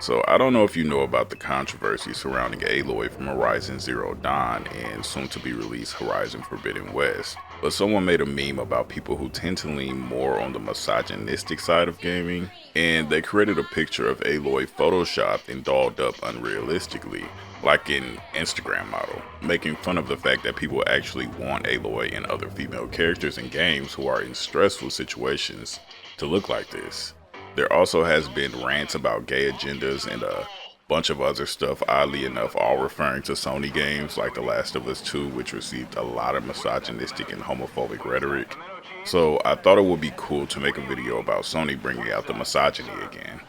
So I don't know if you know about the controversy surrounding Aloy from Horizon Zero Dawn and soon to be released Horizon Forbidden West, but someone made a meme about people who tend to lean more on the misogynistic side of gaming, and they created a picture of Aloy photoshopped and dolled up unrealistically, like an Instagram model, making fun of the fact that people actually want Aloy and other female characters in games who are in stressful situations to look like this. There also has been rants about gay agendas and a bunch of other stuff, oddly enough, all referring to Sony games like The Last of Us 2, which received a lot of misogynistic and homophobic rhetoric. So I thought it would be cool to make a video about Sony bringing out the misogyny again.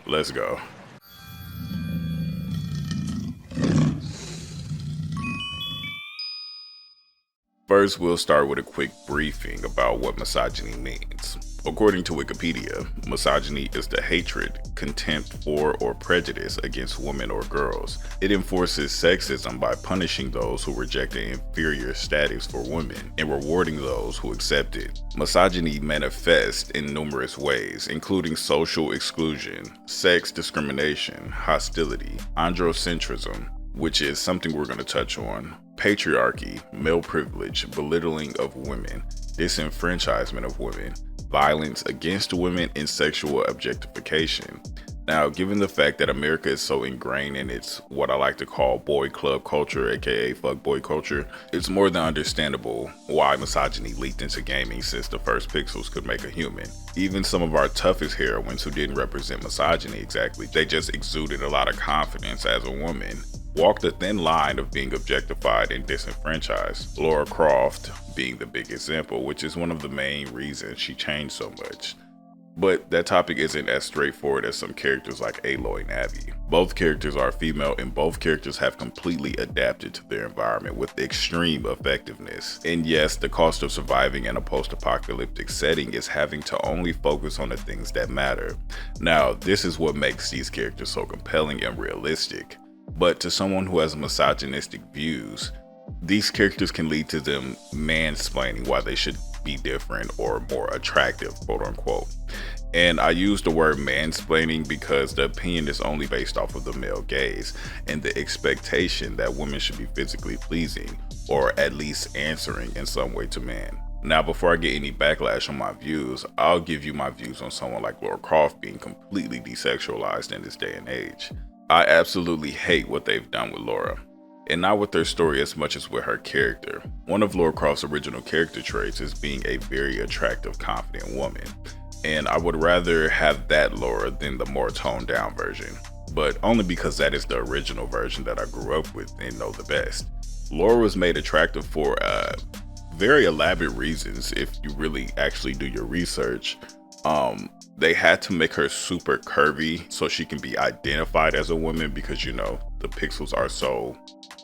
Let's go. First, we'll start with a quick briefing about what misogyny means. According to Wikipedia, misogyny is the hatred, contempt for, or prejudice against women or girls. It enforces sexism by punishing those who reject an inferior status for women and rewarding those who accept it. Misogyny manifests in numerous ways, including social exclusion, sex discrimination, hostility, androcentrism, which is something we're going to touch on, patriarchy, male privilege, belittling of women, disenfranchisement of women, violence against women, and sexual objectification. Now, given the fact that America is so ingrained in its what I like to call boy club culture, aka fuckboy culture, it's more than understandable why misogyny leaked into gaming since the first pixels could make a human. Even some of our toughest heroines who didn't represent misogyny exactly, they just exuded a lot of confidence as a woman, walked a thin line of being objectified and disenfranchised. Lara Croft being the big example, which is one of the main reasons she changed so much. But that topic isn't as straightforward as some characters like Aloy and Abby. Both characters are female and both characters have completely adapted to their environment with extreme effectiveness. And yes, the cost of surviving in a post-apocalyptic setting is having to only focus on the things that matter. Now, this is what makes these characters so compelling and realistic. But to someone who has misogynistic views, these characters can lead to them mansplaining why they should be different or more attractive, quote unquote. And I use the word mansplaining because the opinion is only based off of the male gaze and the expectation that women should be physically pleasing or at least answering in some way to men. Now, before I get any backlash on my views, I'll give you my views on someone like Lara Croft being completely desexualized in this day and age. I absolutely hate what they've done with Lara, and not with their story as much as with her character. One of Lara Croft's original character traits is being a very attractive, confident woman, and I would rather have that Lara than the more toned down version, but only because that is the original version that I grew up with and know the best. Lara was made attractive for very elaborate reasons if you really actually do your research. They had to make her super curvy so she can be identified as a woman because, you know, the pixels are so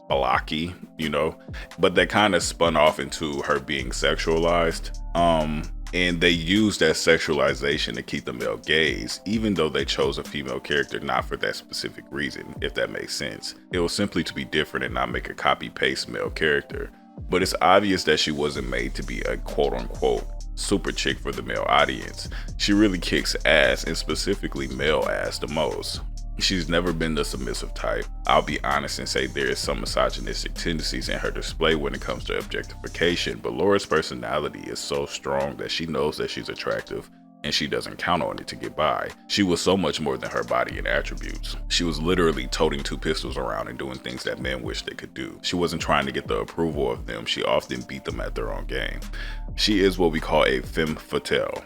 blocky, you know, but they kind of spun off into her being sexualized. And they used that sexualization to keep the male gaze, even though they chose a female character not for that specific reason, if that makes sense. It was simply to be different and not make a copy-paste male character. But it's obvious that she wasn't made to be a quote-unquote super chick for the male audience. She really kicks ass, and specifically male ass, the most. She's never been the submissive type. I'll be honest and say there is some misogynistic tendencies in her display when it comes to objectification, but Lara's personality is so strong that she knows that she's attractive and she doesn't count on it to get by. She was so much more than her body and attributes. She was literally toting 2 pistols around and doing things that men wish they could do. She wasn't trying to get the approval of them, she often beat them at their own game. She is what we call a femme fatale,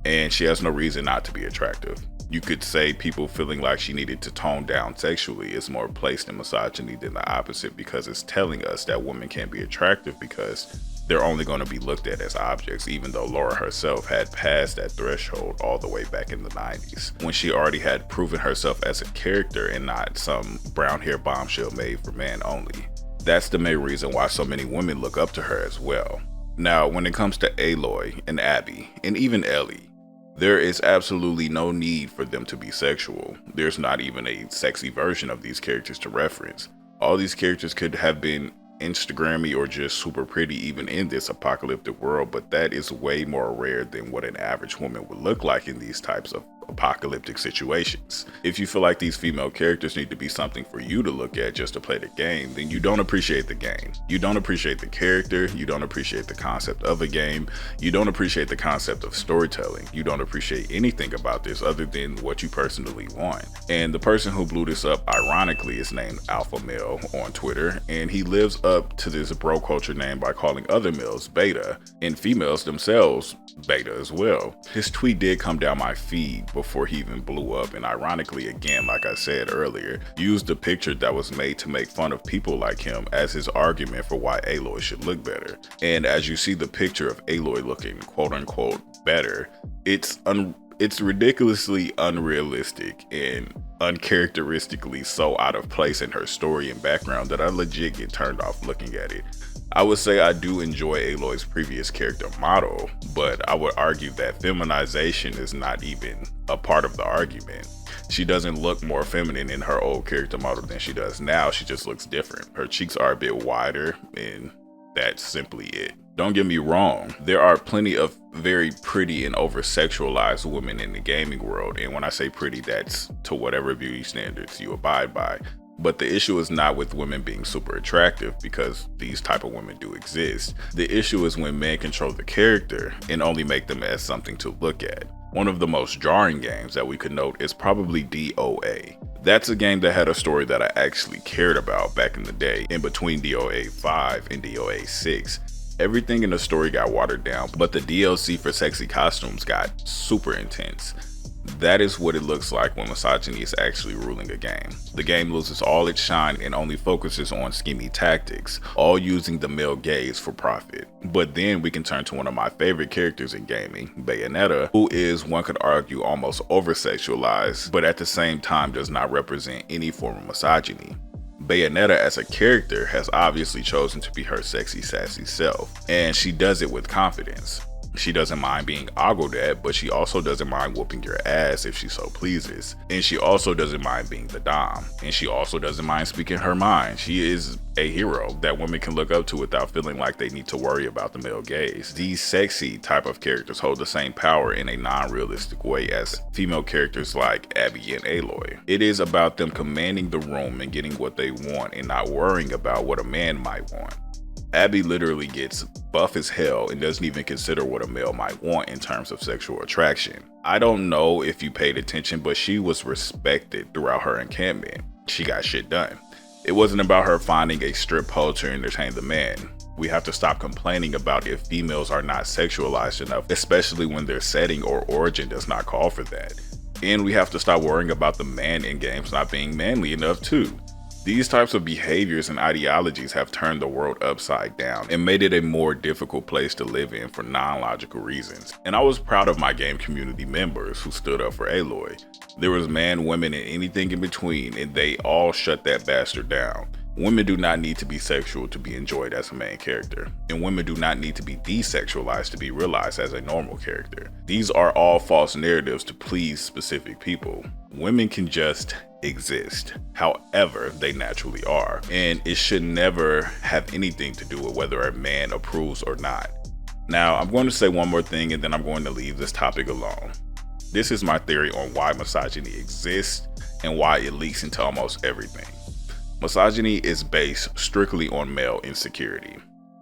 and she has no reason not to be attractive. You could say people feeling like she needed to tone down sexually is more placed in misogyny than the opposite, because it's telling us that women can't be attractive because they're only going to be looked at as objects, even though Lara herself had passed that threshold all the way back in the 90s, when she already had proven herself as a character and not some brown hair bombshell made for men only. That's the main reason why so many women look up to her as well. Now, when it comes to Aloy and Abby, and even Ellie, there is absolutely no need for them to be sexual. There's not even a sexy version of these characters to reference. All these characters could have been Instagrammy or just super pretty even in this apocalyptic world, but that is way more rare than what an average woman would look like in these types of apocalyptic situations. If you feel like these female characters need to be something for you to look at just to play the game, then you don't appreciate the game. You don't appreciate the character, you don't appreciate the concept of a game, you don't appreciate the concept of storytelling, you don't appreciate anything about this other than what you personally want. And the person who blew this up, ironically, is named Alpha Male on Twitter, and he lives up to this bro culture name by calling other males beta, and females themselves beta as well. His tweet did come down my feed before he even blew up, and ironically, again, like I said earlier, used the picture that was made to make fun of people like him as his argument for why Aloy should look better. And as you see the picture of Aloy looking quote unquote better, it's ridiculously unrealistic and uncharacteristically so out of place in her story and background that I legit get turned off looking at it. I would say I do enjoy Aloy's previous character model, but I would argue that feminization is not even a part of the argument. She doesn't look more feminine in her old character model than she does now. She just looks different. Her cheeks are a bit wider, and that's simply it. Don't get me wrong, there are plenty of very pretty and over-sexualized women in the gaming world, and when I say pretty, that's to whatever beauty standards you abide by. But the issue is not with women being super attractive, because these type of women do exist. The issue is when men control the character and only make them as something to look at. One of the most jarring games that we could note is probably DOA. That's a game that had a story that I actually cared about back in the day, in between DOA 5 and DOA 6. Everything in the story got watered down, but the DLC for sexy costumes got super intense. That is what it looks like when misogyny is actually ruling a game. The game loses all its shine and only focuses on schemy tactics, all using the male gaze for profit. But then we can turn to one of my favorite characters in gaming, Bayonetta, who is, one could argue, almost over-sexualized, but at the same time does not represent any form of misogyny. Bayonetta as a character has obviously chosen to be her sexy, sassy self, and she does it with confidence. She doesn't mind being ogled at, but she also doesn't mind whooping your ass if she so pleases. And she also doesn't mind being the dom. And she also doesn't mind speaking her mind. She is a hero that women can look up to without feeling like they need to worry about the male gaze. These sexy type of characters hold the same power in a non-realistic way as female characters like Abby and Aloy. It is about them commanding the room and getting what they want and not worrying about what a man might want. Abby literally gets buff as hell and doesn't even consider what a male might want in terms of sexual attraction. I don't know if you paid attention, but she was respected throughout her encampment. She got shit done. It wasn't about her finding a strip pole to entertain the man. We have to stop complaining about if females are not sexualized enough, especially when their setting or origin does not call for that. And we have to stop worrying about the man in games not being manly enough too. These types of behaviors and ideologies have turned the world upside down and made it a more difficult place to live in for non-logical reasons. And I was proud of my game community members who stood up for Aloy. There was man, women, and anything in between, and they all shut that bastard down. Women do not need to be sexual to be enjoyed as a main character, and women do not need to be desexualized to be realized as a normal character. These are all false narratives to please specific people. Women can just exist however they naturally are, and it should never have anything to do with whether a man approves or not. Now, I'm going to say one more thing and then I'm going to leave this topic alone. This is my theory on why misogyny exists and why it leaks into almost everything. Misogyny is based strictly on male insecurity.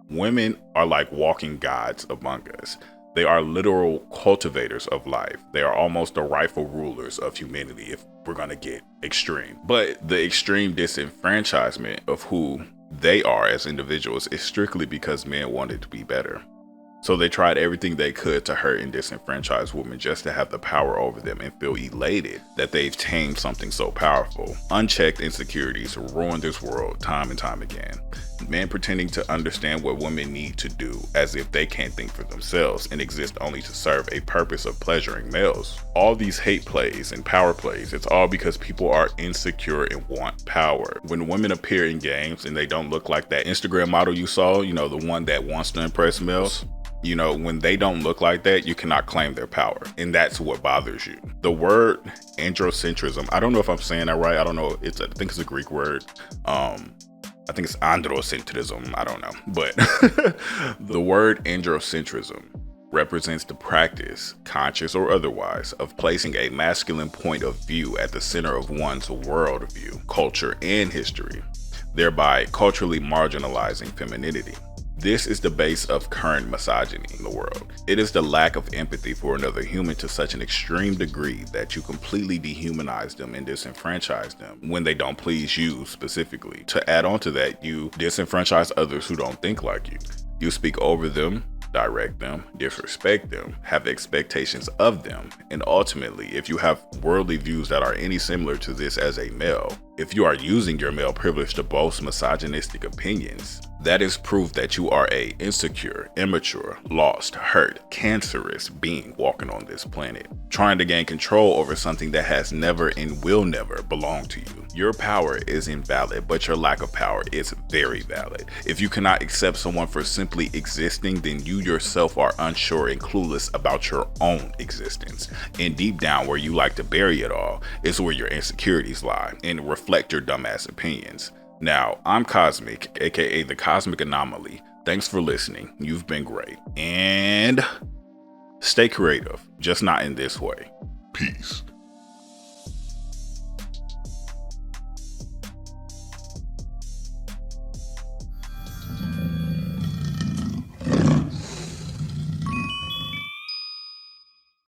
Women are like walking gods among us. They are literal cultivators of life. They are almost the rightful rulers of humanity if we're gonna get extreme. But the extreme disenfranchisement of who they are as individuals is strictly because men wanted to be better. So they tried everything they could to hurt and disenfranchise women just to have the power over them and feel elated that they've tamed something so powerful. Unchecked insecurities ruin this world time and time again. Men pretending to understand what women need to do as if they can't think for themselves and exist only to serve a purpose of pleasuring males. All these hate plays and power plays, it's all because people are insecure and want power. When women appear in games and they don't look like that Instagram model you saw, you know, the one that wants to impress males, you know, when they don't look like that, you cannot claim their power. And that's what bothers you. The word androcentrism, I don't know if I'm saying that right. I don't know. I think it's a Greek word. I think it's androcentrism. I don't know. But the word androcentrism represents the practice, conscious or otherwise, of placing a masculine point of view at the center of one's worldview, culture, and history, thereby culturally marginalizing femininity. This is the base of current misogyny in the world. It is the lack of empathy for another human to such an extreme degree that you completely dehumanize them and disenfranchise them when they don't please you specifically. To add on to that, you disenfranchise others who don't think like you. You speak over them, direct them, disrespect them, have expectations of them, and ultimately, if you have worldly views that are any similar to this as a male, if you are using your male privilege to boast misogynistic opinions, that is proof that you are a insecure, immature, lost, hurt, cancerous being walking on this planet, trying to gain control over something that has never and will never belong to you. Your power is invalid, but your lack of power is very valid. If you cannot accept someone for simply existing, then you yourself are unsure and clueless about your own existence. And deep down where you like to bury it all is where your insecurities lie and reflect your dumbass opinions. Now, I'm Koszmec, aka the Cosmic Anomaly. Thanks for listening. You've been great. And stay creative, just not in this way. Peace.